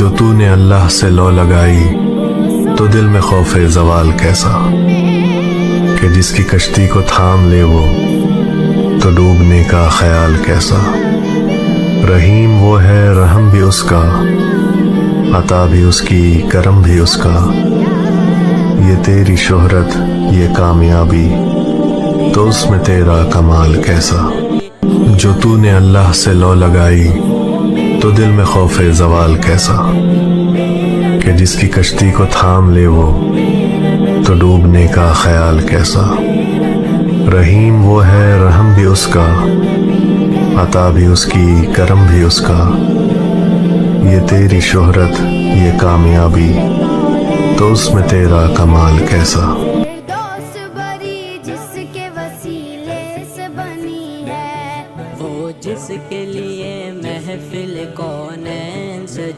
जो तूने अल्लाह से लौ लगाई तो दिल में खौफ ज़वाल कैसा, कि जिसकी कश्ती को थाम ले वो तो डूबने का ख्याल कैसा। रहीम वो है रहम भी उसका, अता भी उसकी करम भी उसका। ये तेरी शोहरत ये कामयाबी तो उसमें तेरा कमाल कैसा। जो तूने अल्लाह से लौ लगाई तो दिल में खौफ ज़वाल कैसा, कि जिसकी कश्ती को थाम ले वो तो डूबने का ख्याल कैसा। रहीम वो है रहम भी उसका, अता भी उसकी करम भी उसका। ये तेरी शोहरत ये कामयाबी तो उसमें तेरा कमाल कैसा।